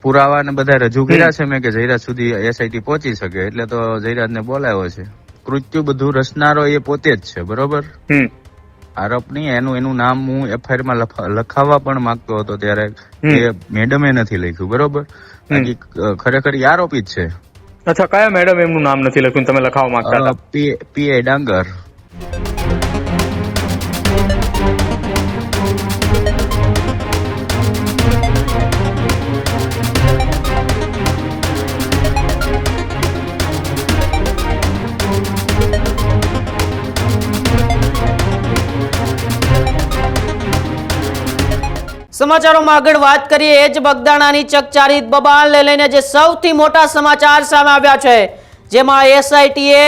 પુરાવા ને બધા રજૂ કર્યા છે મેં કે જયરાજ સુધી એસઆઈટી પહોંચી શકે, એટલે તો જયરાજ ને બોલાવ્યો છે. કૃત્યુ બધું રચનારો એ પોતે જ છે, બરોબર. આરોપ નહીં, એનું નામ હું એફઆઈઆર માં લખાવવા પણ માંગતો હતો ત્યારે એ મેડમે નથી લખ્યું, બરોબર. બાકી ખરેખર એ આરોપી જ છે. અચ્છા, કયા મેડમ એમનું નામ નથી લખ્યું તમે લખાવવા માંગતા હતા? પીઆઈ ડાંગર. સમાચારોમાં આગળ વાત કરીએ. એ જ બગદાણાની ચકચારિત બબાલને લઈને જે સૌથી મોટા સમાચાર સામે આવ્યા છે, જેમાં એસઆઈટીએ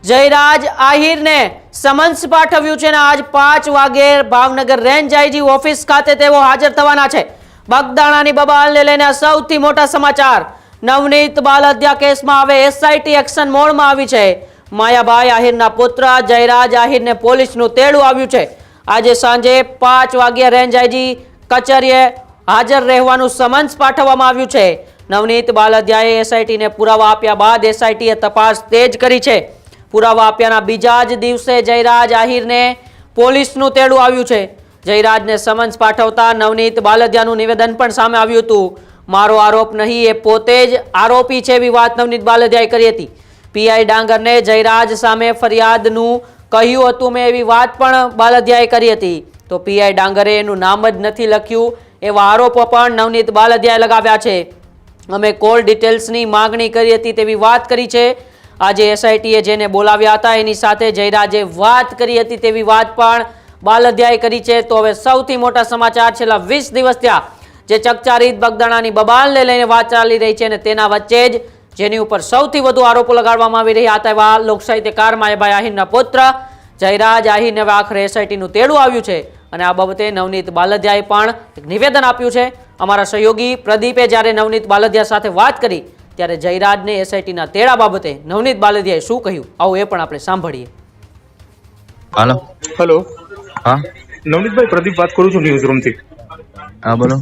જયરાજ આહિરને સમન્સ પાઠવ્યું છે અને આજ 5 વાગે ભાવનગર રેન્જ આઈજી ઓફિસ ખાતે તેઓ હાજર થવાના છે. બગદાણાની બબાલને લઈને સૌથી મોટા સમાચાર. નવનીત બાલ હત્યા કેસમાં હવે એસઆઈટી એક્શન મોડમાં આવી છે. માયાભાઈ આહિરના પુત્ર જયરાજ આહિરને પોલીસનું તેડું આવ્યું છે. આજે સાંજે 5 વાગ્યે રેન્જ આઈજી કચેરીએ હાજર રહેવાનું સમન્સ પાઠવવામાં આવ્યું છે. નવનીત બાલદિયાએ એસઆઈટીને પુરાવા આપ્યા બાદ એસઆઈટીએ તપાસ તેજ કરી છે. પુરાવા આપ્યાના બીજા જ દિવસે જયરાજ આહિરને પોલીસનું તેડું આવ્યું છે. જયરાજને સમન્સ પાઠવતા નવનીત બાલદિયાનું નિવેદન પણ સામે આવ્યું હતું. મારો આરોપ નહીં, એ પોતે જ આરોપી છે, એવી વાત નવનીત બાલદિયાએ કરી હતી. પીઆઈ ડાંગરને જયરાજ સામે ફરિયાદનું કહ્યું હતું મેં, એવી વાત પણ બાલદિયાએ કરી હતી. તો પીઆઈ ડાંગરે એનું નામ જ નથી લખ્યું એવા આરોપો પણ નવનીત બાલદિયાએ લગાવ્યા છે. અમે કોલ ડિટેલ્સની માંગણી કરી હતી તેવી વાત કરી છે. આજે એસઆઈટીએ જેને બોલાવ્યા હતા એની સાથે જયરાજે વાત કરી હતી તેવી વાત પણ બાલદિયાએ કરી છે. તો હવે સૌથી મોટા સમાચાર છેલ્લા 20 દિવસ થયા જે ચકચારિત બગદાણાની બબાલને લઈને વાત ચાલી રહી છે અને તેના વચ્ચે જ જેની ઉપર સૌથી વધુ આરોપો લગાડવામાં આવી રહ્યા હતા એવા લોકસાહિત્યકાર માયાભાઈ આહિરના પુત્ર જયરાજ આહિરને હવે આખરે એસઆઈટીનું તેડું આવ્યું છે અને આ બાબતે નવનીત બાલદિયાએ પણ એક નિવેદન આપ્યું છે. અમારા સહયોગી પ્રદીપે જ્યારે નવનીત બાલદિયા સાથે વાત કરી ત્યારે જયરાજને એસઆઈટીના તેડા બાબતે નવનીત બાલદિયાએ શું કહ્યું, આવું એ પણ આપણે સાંભળીએ. હેલો. હા નવનીતભાઈ, પ્રદીપ વાત કરું છું ન્યૂઝ રૂમ થી. હા બોલો.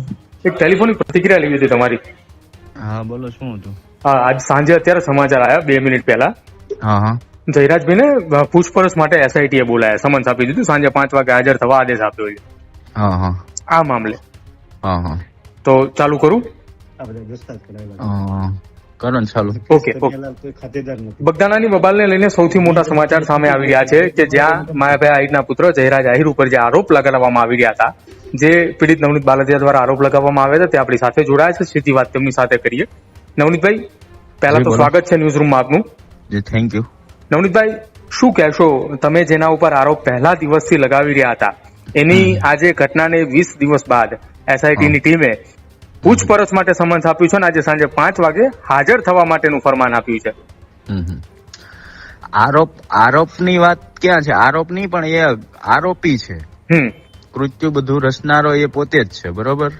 એક ટેલિફોનિક પ્રતિક્રિયા લેવી હતી તમારી. હા બોલો, શું હતું? હા, આજ સાંજે અત્યારે સમાચાર આવ્યા 2 મિનિટ પહેલા. હા. જયરાજભાઈને પૂછપરછ માટે એસઆઈટીએ બોલાયા, સમન્સ આપી દીધું, સાંજે 5 વાગે હાજર થવા આદેશ આપ્યો છે. આ મામલે તો ચાલુ કરું? કરો ને ચાલુ. ઓકે. બગદાણાની બબાલને લઈને સૌથી મોટા સમાચાર સામે આવી રહ્યા છે કે જ્યાં માયાભાઈ આહિરના પુત્ર જયરાજ આહિર ઉપર જે આરોપ લગાવવામાં આવી રહ્યા હતા, જે પીડિત નવનીત બાલદિયા દ્વારા આરોપ લગાવવામાં આવ્યા હતા, તે આપણી સાથે જોડાયા છે. સીધી વાત તેમની સાથે કરીએ. નવનીતભાઈ, પહેલા તો સ્વાગત છે ન્યૂઝ રૂમમાં આપનું. જી, થેન્ક યુ. નવનીતભાઈ, શું કહેશો તમે જેના ઉપર આરોપ પહેલા દિવસથી લગાવી રહ્યા હતા, એની આજે ઘટનાને 20 દિવસ બાદ એસઆઈટીની ટીમે પૂછપરછ માટે સમન્સ આપ્યું છે અને આજે સાંજે 5 વાગે હાજર થવા માટેનું ફરમાન આપ્યું છે. આરોપની વાત ક્યાં છે? આરોપ નહીં, પણ એ આરોપી છે. કૃત્યુ બધું રચનારો એ પોતે જ છે, બરોબર.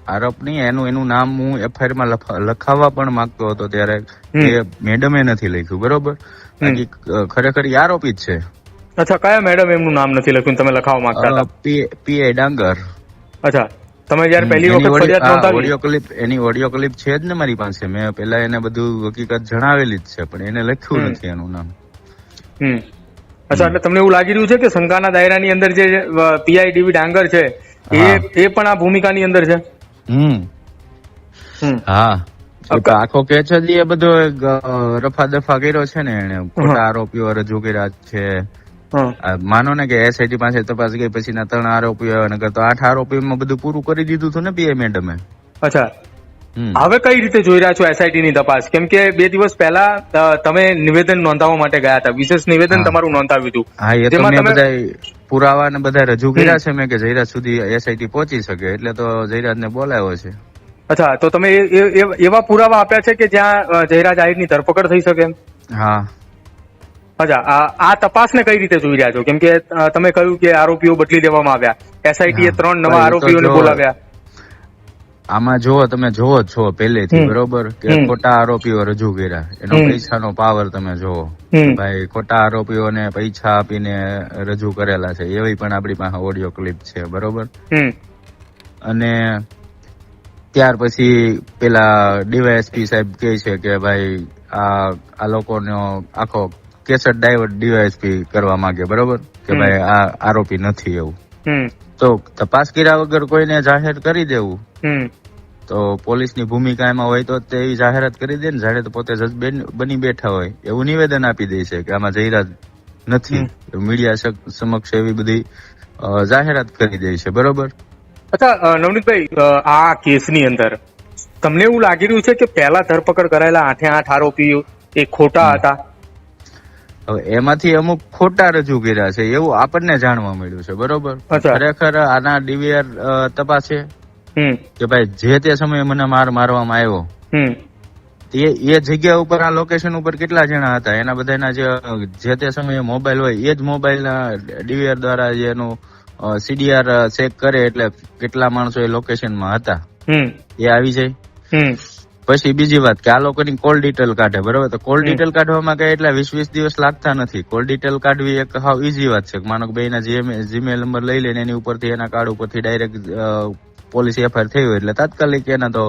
આરોપ નહીં, એનું નામ હું એફઆઈઆર માં લખાવવા પણ માંગતો હતો ત્યારે એ મેડમે નથી લખ્યું, બરોબર. બાકી ખરેખર એ આરોપી જ છે. અચ્છા, કયા મેડમ એમનું નામ નથી લખ્યું તમે લખાવવા માંગતા હતા? પીઆઈ ડાંગર. અચ્છા, તમે જયારે પહેલી વખત ફરિયાદ નોંધાવી, એની ઓડિયો ક્લિપ છે જ ને મારી પાસે. મેં પેલા એને બધું હકીકત જણાવેલી જ છે, પણ એને લખ્યું નથી એનું નામ. અચ્છા, એટલે તમને એવું લાગી રહ્યું છે કે શંકાના દાયરાની અંદર જે પીઆઈ ડીવી ડાંગર છે એ પણ આ ભૂમિકાની અંદર છે? હા, આખો કેસ જ એ બધો રફા દફા કર્યો છે ને એને. ખોટા આરોપીઓ રજૂ કર્યા છે. માનો ને કે એસઆઈટી પાસે તપાસ ગઈ પછી 3 આરોપીઓ નગર તો 8 આરોપીઓમાં બધું પૂરું કરી દીધું હતું ને પીઆઈ મેડમે. અચ્છા, હવે કઈ રીતે જોઈ રહ્યા છો એસઆઈટી ની તપાસ? કેમ કે 2 દિવસ પહેલા તમે નિવેદન નોંધાવવા માટે ગયા હતા, વિશેષ નિવેદન તમારું નોંધાવ્યું હતું. હા, એ તો મેં બધા પુરાવા ને બધા રજૂ કર્યા છે મેં કે જયરાજ સુધી એસઆઈટી પહોંચી શકે, એટલે તો જયરાજ ને બોલાવ્યો છે. અચ્છા, તો તમે એવા પુરાવા આપ્યા છે કે જ્યાં જયરાજ આહિરની ધરપકડ થઈ શકે? હા. અચ્છા, આ તપાસને કઈ રીતે જોઈ રહ્યા છો? કેમ કે તમે કહ્યું કે આરોપીઓ બદલી દેવામાં આવ્યા, એસઆઈટીએ 3 નવા આરોપીઓને બોલાવ્યા. આમાં તમે જોવો છો પહેલેથી, બરોબર, કે ખોટા આરોપીઓ રજૂ કર્યા, એનો પૈસાનો પાવર તમે જોવો. ભાઈ, ખોટા આરોપીઓને પૈસા આપીને રજૂ કરેલા છે, એવી પણ આપણી પાસે ઓડિયો ક્લિપ છે, બરોબર. અને ત્યાર પછી પેલા ડીવાયએસપી સાહેબ કહે છે કે ભાઈ આ લોકોનો આખો કેસેટ ડાયવર્ટ ડીવાયએસપી કરવા માંગે, બરોબર, કે ભાઈ આ આરોપી નથી એવું. તો તપાસ કર્યા વગર કોઈને જાહેર કરી દેવું, તો પોલીસની ભૂમિકા એમાં હોય તો તે જાહેરાત કરી દે ને. જાણે તો પોતે જજ બની બેઠા હોય એવું નિવેદન આપી દે છે કે આમાં જયરાજ નથી, મીડિયા સમક્ષ એવી બધી જાહેરાત કરી દે છે, બરોબર. અચ્છા નવનીતભાઈ, આ કેસની અંદર તમને એવું લાગી રહ્યું છે કે પહેલા ધરપકડ કરાયેલા 8 આરોપીઓ એ ખોટા હતા? હવે એમાંથી અમુક ખોટા રજૂ કર્યા છે એવું આપણને જાણવા મળ્યું છે, બરોબર. ખરેખર આના ડીવીઆર તપાસે કે ભાઈ જે તે સમયે મને મારવામાં આવ્યો એ જગ્યા ઉપર આ લોકેશન ઉપર કેટલા જણા હતા, એના બધાના જે તે સમયે મોબાઈલ હોય એ જ મોબાઈલ ડીવીઆર દ્વારા જેનું સીડીઆર ચેક કરે એટલે કેટલા માણસો એ લોકેશનમાં હતા એ આવી જાય. પછી બીજી વાત કે આ લોકોની કોલ ડિટેલ કાઢે, બરોબર. તો કોલ ડિટેલ કાઢવામાં કઈ એટલા 20 દિવસ લાગતા નથી. કોલ ડિટેલ કાઢવી એક હાવ ઈઝી વાત છે. માનો કે બેના જીમેલ નંબર લઈ લઈને એની ઉપરથી એના કાર્ડ ઉપરથી ડાયરેક્ટ પોલીસ એફઆઈઆર થઈ હોય એટલે તાત્કાલિક એના તો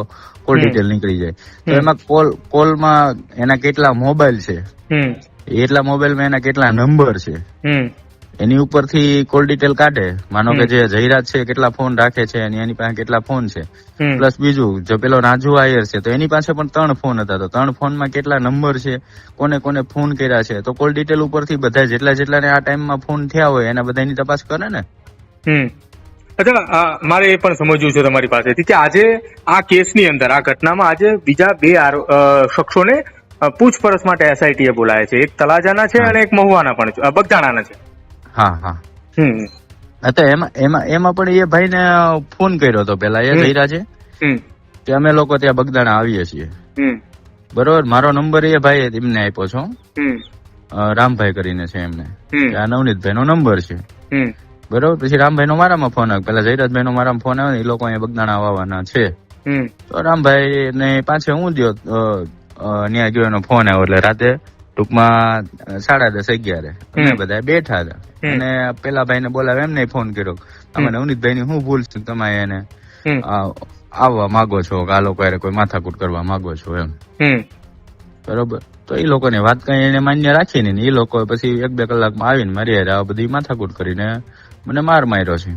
કોલ ડિટેલ નીકળી જાય. તો એમાં કોલમાં એના કેટલા મોબાઈલ છે, એટલા મોબાઈલમાં એના કેટલા નંબર છે, એની ઉપરથી કોલ ડિટેલ કાઢે. માનો કે જે જયરાજ છે કેટલા ફોન રાખે છે અને એની પાસે કેટલા ફોન છે, પ્લસ બીજું જો પેલો રાજુ આયર છે તો એની પાસે પણ 3 ફોન હતા, તો 3 ફોનમાં કેટલા નંબર છે, કોને કોને ફોન કર્યા છે, તો કોલ ડિટેલ ઉપરથી બધા જેટલાને આ ટાઈમમાં ફોન થયા હોય એના બધાની તપાસ કરે ને. અચ્છા, મારે એ પણ સમજવું છે તમારી પાસેથી કે આજે આ કેસની અંદર આ ઘટનામાં આજે બીજા 2 શખ્સોને પૂછપરછ માટે એસઆઈટીએ બોલાયા છે. એક તલાજાના છે અને એક મહુવાના પણ છે, બગદાણાના છે. હા. તો એમાં પણ એ ભાઈને ફોન કર્યો હતો પેલા એ જયરાજે કે અમે લોકો ત્યાં બગદાણા આવીએ છીએ, બરોબર. મારો નંબર એ ભાઈ એમને આપ્યો છો, રામભાઈ કરીને છે એમને, આ નવનીતભાઈ નો નંબર છે, બરોબર. પછી રામભાઈ નો મારામાં ફોન આવ્યો, પેલા જયરાજભાઈ નો મારામાં ફોન આવ્યો, એ લોકો અહીંયા બગદાણા આવવાના છે. તો રામભાઈ ને પાછે હું દયો ત્યાં ગયો એનો ફોન આવ્યો એટલે રાતે ટૂંકમાં 10:30-11 અમે બધા બેઠા હતા અને પેલા ભાઈ ને બોલાવે એમને ફોન કર્યો, તમે નવનીતભાઈ ની શું ભૂલ છે, તમે એને આવવા માંગો છો કે આ લોકો કોઈ માથાકૂટ કરવા માંગો છો એમ, બરોબર. તો એ લોકોની વાત કઈ એને માન્ય રાખીને એ લોકો પછી 1-2 કલાકમાં આવીને મારી આ બધી માથાકૂટ કરીને મને માર્યો છે.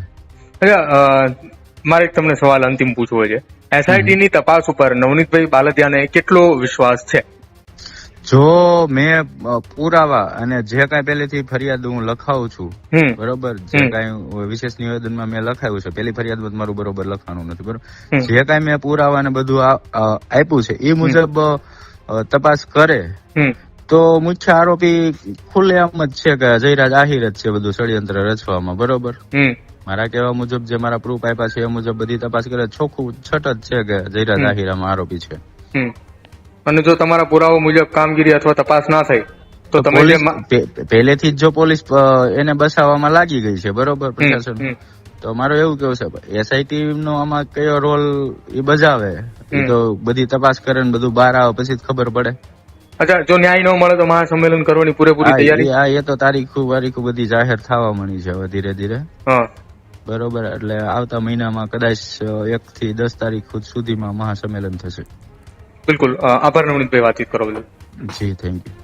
મારે તમને સવાલ અંતિમ પૂછવો છે, એસઆઈટી ની તપાસ ઉપર નવનીતભાઈ બાલદિયાને કેટલો વિશ્વાસ છે? જો મેં પુરાવા અને જે કઈ પહેલેથી ફરિયાદ હું લખાવું છું, બરોબર, જે કઈ વિશેષ નિવેદનમાં મેં લખાયું છે, પેલી ફરિયાદમાં મારું બરોબર લખવાનું નથી, બરોબર, જે કઈ મેં પુરાવા ને બધું આપ્યું છે એ મુજબ તપાસ કરે તો મુખ્ય આરોપી ખુલ્લેઆમ જ છે કે જયરાજ આહિર જ છે બધું ષડયંત્ર રચવામાં, બરોબર. મારા કહેવા મુજબ જે મારા પ્રૂફ આપ્યા છે એ મુજબ બધી તપાસ કરે ચોખ્ખું છટ જ છે કે જયરાજ આહિર આમાં આરોપી છે. અને જો તમારા પુરાવા મુજબ કામગીરી અથવા તપાસ ના થઈ તો તમે પહેલેથી જ જો પોલીસ એને બસાવવામાં લાગી ગઈ છે, બરોબર, પ્રશાસન, તો મારું એવું કેવું છે એસઆઈટી નો આમાં કયો રોલ એ બજાવે એ તો બધી તપાસ કરે ને બધું બહાર આવે પછી જ ખબર પડે. અચ્છા, જો ન્યાય ન મળે તો મહાસંમેલન કરવાની પૂરેપૂરી તૈયારી? એ તો તારીખો બધી જાહેર થવા મળી છે હવે ધીરે ધીરે, બરોબર. એટલે આવતા મહિનામાં કદાચ 1 થી 10 તારીખ સુધીમાં મહાસંમેલન થશે. બિલકુલ, આભાર નવનીતભાઈ વાતચીત કરો. જી, થેન્ક યુ.